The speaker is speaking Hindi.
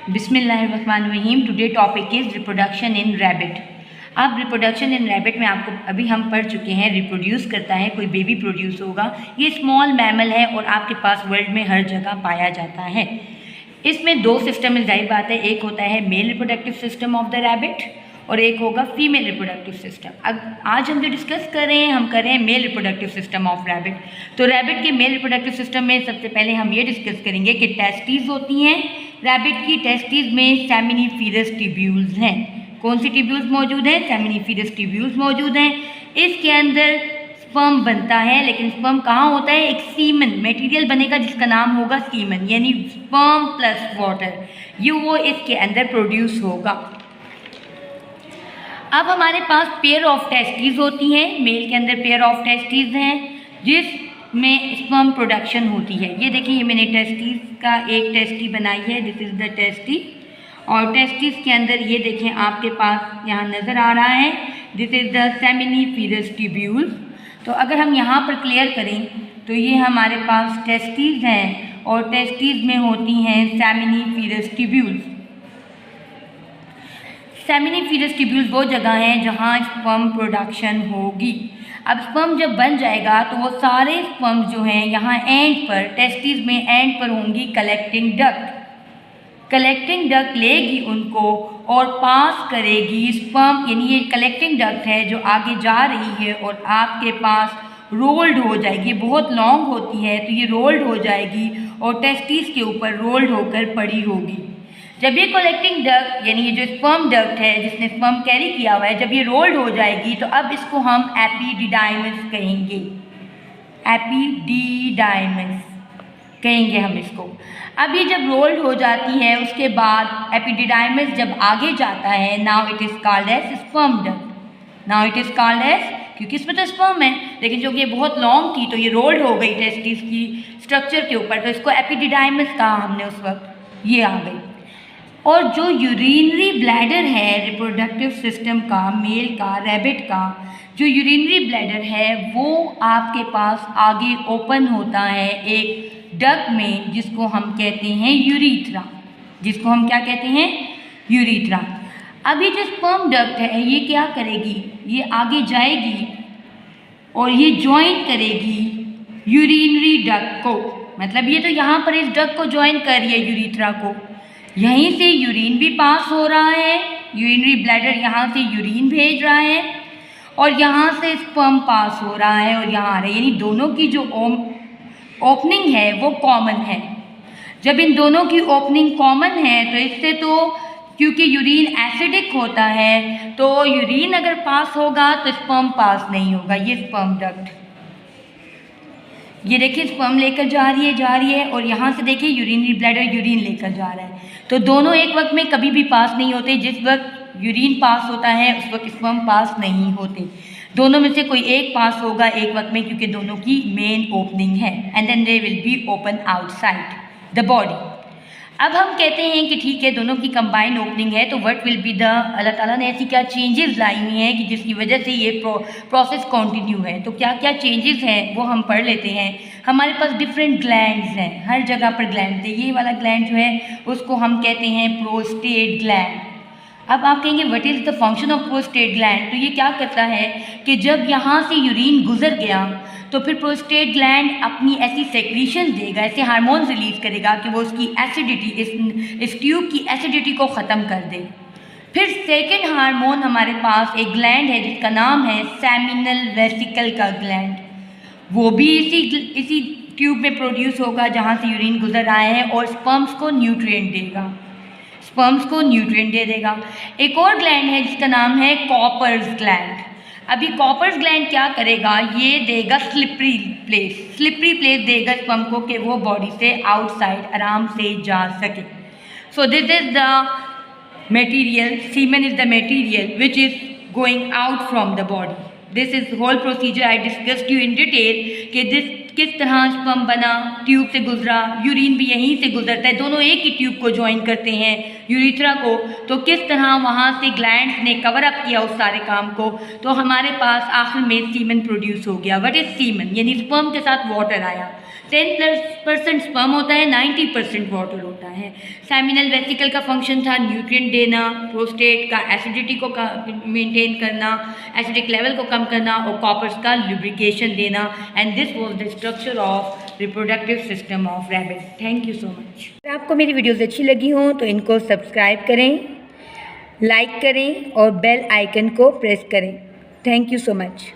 बिस्मिल्लाहिर्रहमानिर्रहीम। Today topic is reproduction in rabbit. अब रिप्रोडक्शन इन रैबिट में आपको अभी हम पढ़ चुके हैं रिप्रोड्यूस करता है, कोई बेबी प्रोड्यूस होगा। ये स्मॉल मैमल है और आपके पास वर्ल्ड में हर जगह पाया जाता है। इसमें दो सिस्टम में जाहिर बात है, एक होता है male reproductive system of the rabbit और एक होगा फीमेल रिप्रोडक्टिव सिस्टम। अब आज हम जो डिस्कस कर रहे हैं, हम कर रहे हैं male reproductive system of rabbit. तो रैबिट के मेल रिप्रोडक्टिव सिस्टम में सबसे पहले हम ये डिस्कस करेंगे कि टेस्टीज होती हैं। रैबिट की टेस्टीज में सेमिनिफेरस ट्यूब्यूल्स हैं। कौन सी ट्यूब्यूल्स मौजूद हैं? सेमिनिफेरस ट्यूब्यूल्स मौजूद हैं। इसके अंदर स्पर्म बनता है, लेकिन स्पर्म कहाँ होता है? एक सीमन मटेरियल बनेगा जिसका नाम होगा सीमन, यानी स्पर्म प्लस वाटर, ये वो इसके अंदर प्रोड्यूस होगा। अब हमारे पास पेयर ऑफ टेस्टीज होती हैं। मेल के अंदर पेयर ऑफ टेस्टीज हैं जिसमें स्पर्म प्रोडक्शन होती है। ये देखिए, ये मैंने टेस्टीज का एक टेस्टी बनाई है, दिस इज़ द टेस्टी। और टेस्टीज के अंदर ये देखें आपके पास यहाँ नज़र आ रहा है, this is the seminiferous tubules. तो अगर हम यहाँ पर क्लियर करें तो ये हमारे पास टेस्टीज हैं और टेस्टीज में होती हैं सेमिनिफेरस ट्यूब्यूल्स। सेमिनिफेरस ट्यूब्यूल्स वो जगह हैं जहाँ स्पर्म प्रोडक्शन होगी। अब स्पर्म जब बन जाएगा तो वो सारे स्पर्म जो हैं यहाँ एंड पर, टेस्टीज में एंड पर होंगी कलेक्टिंग डक्ट। कलेक्टिंग डक्ट लेगी उनको और पास करेगी स्पर्म, यानी ये कलेक्टिंग डक्ट है जो आगे जा रही है और आपके पास रोल्ड हो जाएगी। बहुत लॉन्ग होती है तो ये रोल्ड हो जाएगी और टेस्टीज के ऊपर रोल्ड होकर पड़ी होगी। जब ये कलेक्टिंग डक्ट, यानी ये जो स्पर्म डक्ट है जिसने स्पर्म कैरी किया हुआ है, जब ये रोल्ड हो जाएगी तो अब इसको हम एपिडिडाइमिस कहेंगे। एपिडिडाइमिस कहेंगे हम इसको। अब ये जब रोल्ड हो जाती है उसके बाद एपिडिडाइमिस जब आगे जाता है, now it is called as sperm duct. Now it is called as, क्योंकि इसमें तो स्पर्म है, लेकिन जो कि ये बहुत लॉन्ग थी तो ये रोल्ड हो गई टेस्टिस की स्ट्रक्चर के ऊपर, तो इसको एपिडिडाइमिस कहा हमने उस वक्त, ये आ गई। और जो यूरिनरी ब्लैडर है रिप्रोडक्टिव सिस्टम का, मेल का, रैबिट का, जो यूरिनरी ब्लैडर है वो आपके पास आगे ओपन होता है एक डक्ट में जिसको हम कहते हैं यूरीथ्रा। जिसको हम क्या कहते हैं? यूरीथ्रा। अभी जो स्पर्म डक्ट है ये क्या करेगी? ये आगे जाएगी और ये ज्वाइन करेगी यूरिनरी डक्ट को। मतलब ये तो यहाँ पर इस डक्ट को ज्वाइन कर रही है यूरीथ्रा को। यहीं से यूरिन भी पास हो रहा है, यूरिनरी ब्लैडर यहाँ से यूरिन भेज रहा है और यहाँ से स्पर्म पास हो रहा है और यहाँ आ रहा है, यानी दोनों की जो ओपनिंग है वो कॉमन है। जब इन दोनों की ओपनिंग कॉमन है तो इससे तो, क्योंकि यूरिन एसिडिक होता है तो यूरिन अगर पास होगा तो स्पर्म पास नहीं होगा। ये स्पर्म डक्ट, ये देखिए स्पर्म लेकर जा रही है और यहाँ से देखिए यूरिनरी ब्लैडर यूरिन लेकर जा रहा है। तो दोनों एक वक्त में कभी भी पास नहीं होते। जिस वक्त यूरिन पास होता है उस वक्त स्पर्म पास नहीं होते। दोनों में से कोई एक पास होगा एक वक्त में, क्योंकि दोनों की मेन ओपनिंग है, and then they will be open outside the body. अब हम कहते हैं कि ठीक है, दोनों की कंबाइंड ओपनिंग है, तो व्हाट विल बी द, अल्लाह ताला ने ऐसी क्या चेंजेस लाई हुई हैं कि जिसकी वजह से ये प्रोसेस कंटिन्यू है। तो क्या क्या चेंजेस हैं वो हम पढ़ लेते हैं। हमारे पास डिफरेंट ग्लैंड्स हैं, हर जगह पर ग्लैंड्स हैं। ये वाला ग्लैंड जो है उसको हम कहते हैं प्रोस्टेट ग्लैंड। अब आप कहेंगे what is the function of prostate gland? तो ये क्या करता है कि जब यहाँ से यूरिन गुजर गया तो फिर प्रोस्टेट ग्लैंड अपनी ऐसी सेक्रीशन देगा, ऐसे हार्मोन रिलीज करेगा कि वो उसकी एसिडिटी, इस ट्यूब की एसिडिटी को ख़त्म कर दे। फिर सेकेंड हार्मोन हमारे पास एक ग्लैंड है जिसका नाम है सेमिनल वेसिकल का ग्लैंड। वो भी इसी ट्यूब में प्रोड्यूस होगा जहाँ से यूरिन गुजर रहा है और स्पर्म्स को न्यूट्रिएंट देगा, स्पर्म्स को न्यूट्रिएंट दे देगा। एक और ग्लैंड है जिसका नाम है कॉपर्स ग्लैंड। अभी कॉपर्स ग्लैंड क्या करेगा? ये देगा स्लिपरी प्लेस देगा स्पर्म को कि वो बॉडी से आउटसाइड आराम से जा सके। So this is the material, semen is the material which is going out from the body. This is whole procedure I discussed you in detail कि दिस किस तरह स्पर्म बना, ट्यूब से गुजरा, यूरिन भी यहीं से गुजरता है, दोनों एक ही ट्यूब को ज्वाइन करते हैं यूरिथ्रा को। तो किस तरह वहाँ से ग्लैंड्स ने कवर अप किया उस सारे काम को, तो हमारे पास आखिर में सीमन प्रोड्यूस हो गया। What is semen? यानी स्पर्म के साथ वाटर आया। 10% स्पर्म होता है, 90% वाटर होता है। सेमिनल वेसिकल का फंक्शन था न्यूट्रिएंट देना, प्रोस्टेट का एसिडिटी को मेंटेन करना, एसिडिक लेवल को कम करना, और कॉपर्स का लुब्रिकेशन देना। And this was the structure of reproductive system of rabbit. Thank you so much. अगर आपको मेरी वीडियोज़ अच्छी लगी हों तो इनको सब्सक्राइब करें, लाइक करें और बेल आइकन को प्रेस करें। Thank you so much.